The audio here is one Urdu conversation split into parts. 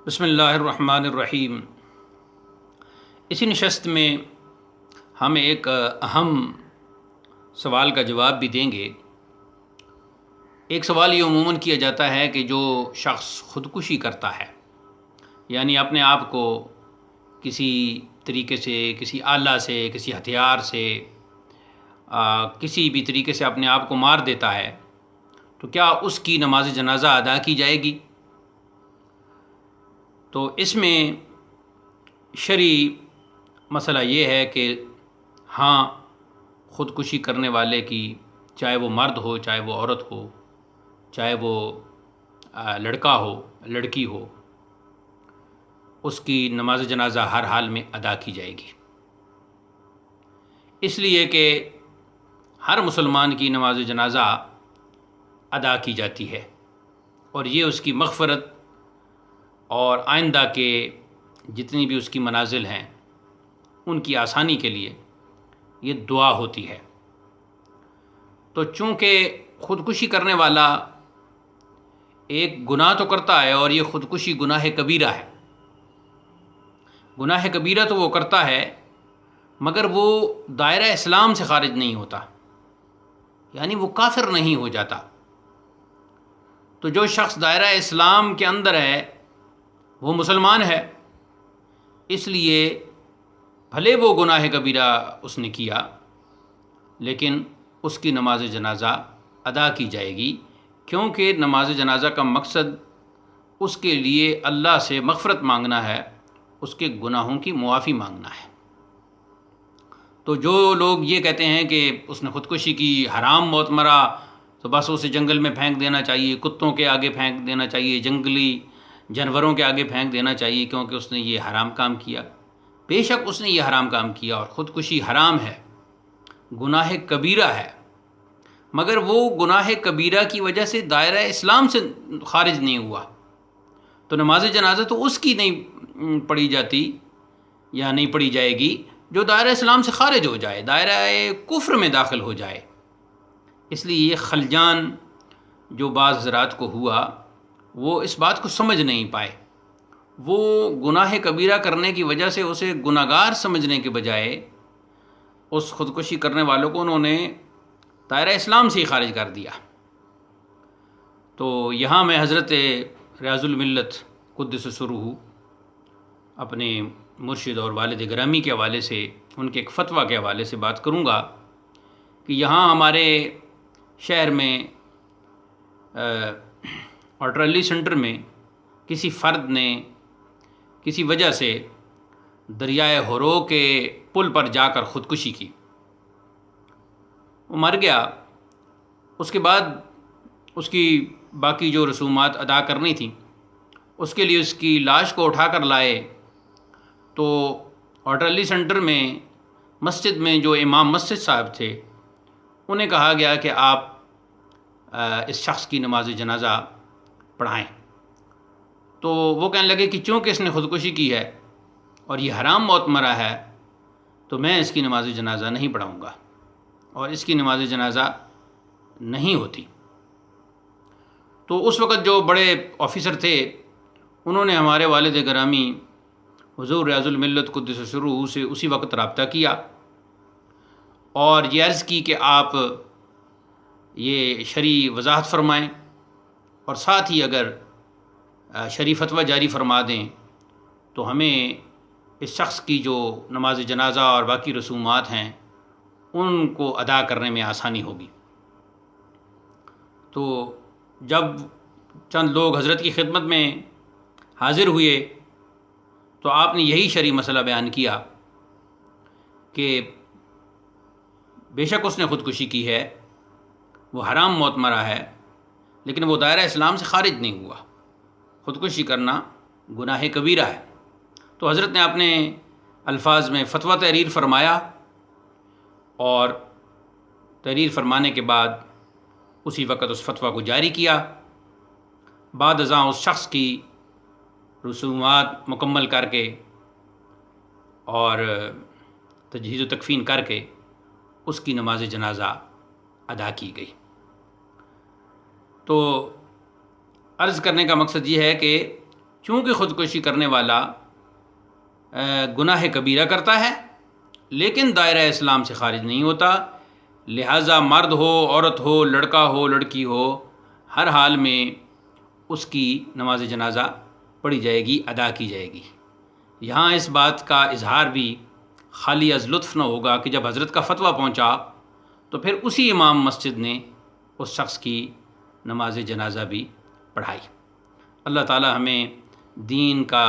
بسم اللہ الرحمن الرحیم۔ اسی نشست میں ہم ایک اہم سوال کا جواب بھی دیں گے۔ ایک سوال یہ عموماً کیا جاتا ہے کہ جو شخص خودکشی کرتا ہے، یعنی اپنے آپ کو کسی طریقے سے، کسی آلہ سے، کسی ہتھیار سے، کسی بھی طریقے سے اپنے آپ کو مار دیتا ہے، تو کیا اس کی نماز جنازہ ادا کی جائے گی؟ تو اس میں شرعی مسئلہ یہ ہے کہ ہاں، خودکشی کرنے والے کی، چاہے وہ مرد ہو، چاہے وہ عورت ہو، چاہے وہ لڑکا ہو، لڑکی ہو، اس کی نماز جنازہ ہر حال میں ادا کی جائے گی، اس لیے کہ ہر مسلمان کی نماز جنازہ ادا کی جاتی ہے، اور یہ اس کی مغفرت اور آئندہ کے جتنی بھی اس کی منازل ہیں ان کی آسانی کے لیے یہ دعا ہوتی ہے۔ تو چونکہ خودکشی کرنے والا ایک گناہ تو کرتا ہے، اور یہ خودکشی گناہ کبیرہ ہے۔ گناہ کبیرہ تو وہ کرتا ہے، مگر وہ دائرہ اسلام سے خارج نہیں ہوتا، یعنی وہ کافر نہیں ہو جاتا۔ تو جو شخص دائرہ اسلام کے اندر ہے وہ مسلمان ہے، اس لیے بھلے وہ گناہ کبیرہ اس نے کیا، لیکن اس کی نماز جنازہ ادا کی جائے گی، کیونکہ نماز جنازہ کا مقصد اس کے لیے اللہ سے مغفرت مانگنا ہے، اس کے گناہوں کی معافی مانگنا ہے۔ تو جو لوگ یہ کہتے ہیں کہ اس نے خودکشی کی، حرام موت مرا، تو بس اسے جنگل میں پھینک دینا چاہیے، کتوں کے آگے پھینک دینا چاہیے، جنگلی جانوروں کے آگے پھینک دینا چاہیے، کیونکہ اس نے یہ حرام کام کیا۔ بے شک اس نے یہ حرام کام کیا، اور خودکشی حرام ہے، گناہ کبیرہ ہے، مگر وہ گناہ کبیرہ کی وجہ سے دائرہ اسلام سے خارج نہیں ہوا، تو نماز جنازہ تو اس کی نہیں پڑھی جاتی یا نہیں پڑھی جائے گی جو دائرہ اسلام سے خارج ہو جائے، دائرہ کفر میں داخل ہو جائے۔ اس لیے یہ خلجان جو بعض حضرات کو ہوا، وہ اس بات کو سمجھ نہیں پائے۔ وہ گناہ کبیرہ کرنے کی وجہ سے اسے گناہ گار سمجھنے کے بجائے اس خودکشی کرنے والوں کو انہوں نے دائرہ اسلام سے ہی خارج کر دیا۔ تو یہاں میں حضرت ریاض الملت قدس سرہ اپنے مرشد اور والد گرامی کے حوالے سے، ان کے ایک فتویٰ کے حوالے سے بات کروں گا کہ یہاں ہمارے شہر میں آرٹرلی سینٹر میں کسی فرد نے کسی وجہ سے دریائے ہرو کے پل پر جا کر خودکشی کی، وہ مر گیا۔ اس کے بعد اس کی باقی جو رسومات ادا کرنی تھیں، اس کے لیے اس کی لاش کو اٹھا کر لائے، تو آرٹرلی سینٹر میں مسجد میں جو امام مسجد صاحب تھے، انہیں کہا گیا کہ آپ اس شخص کی نماز جنازہ پڑھائیں۔ تو وہ کہنے لگے کہ چونکہ اس نے خودکشی کی ہے اور یہ حرام موت مرا ہے، تو میں اس کی نماز جنازہ نہیں پڑھاؤں گا، اور اس کی نماز جنازہ نہیں ہوتی۔ تو اس وقت جو بڑے آفیسر تھے، انہوں نے ہمارے والد گرامی حضور ریاض الملت قدس سرہ سے اسی وقت رابطہ کیا اور یہ عرض کی کہ آپ یہ شرعی وضاحت فرمائیں، اور ساتھ ہی اگر شرعی فتویٰ جاری فرما دیں تو ہمیں اس شخص کی جو نماز جنازہ اور باقی رسومات ہیں ان کو ادا کرنے میں آسانی ہوگی۔ تو جب چند لوگ حضرت کی خدمت میں حاضر ہوئے تو آپ نے یہی شرعی مسئلہ بیان کیا کہ بے شک اس نے خودکشی کی ہے، وہ حرام موت مرا ہے، لیکن وہ دائرہ اسلام سے خارج نہیں ہوا، خودکشی کرنا گناہ کبیرہ ہے۔ تو حضرت نے اپنے الفاظ میں فتویٰ تحریر فرمایا، اور تحریر فرمانے کے بعد اسی وقت اس فتویٰ کو جاری کیا۔ بعد ازاں اس شخص کی رسومات مکمل کر کے اور تجہیز و تکفین کر کے اس کی نماز جنازہ ادا کی گئی۔ تو عرض کرنے کا مقصد یہ ہے کہ چونکہ خودکشی کرنے والا گناہ کبیرہ کرتا ہے لیکن دائرہ اسلام سے خارج نہیں ہوتا، لہٰذا مرد ہو، عورت ہو، لڑکا ہو، لڑکی ہو، ہر حال میں اس کی نماز جنازہ پڑھی جائے گی، ادا کی جائے گی۔ یہاں اس بات کا اظہار بھی خالی از لطف نہ ہوگا کہ جب حضرت کا فتویٰ پہنچا تو پھر اسی امام مسجد نے اس شخص کی نماز جنازہ بھی پڑھائی۔ اللہ تعالی ہمیں دین کا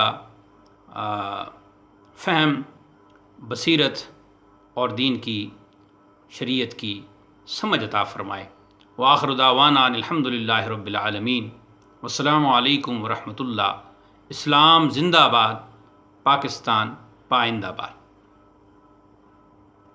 فہم، بصیرت اور دین کی شریعت کی سمجھ عطا فرمائے۔ وآخر دعوانا ان الحمد للہ رب العالمین، والسلام علیکم ورحمۃ اللہ۔ اسلام زندہ باد، پاکستان پائندہ باد۔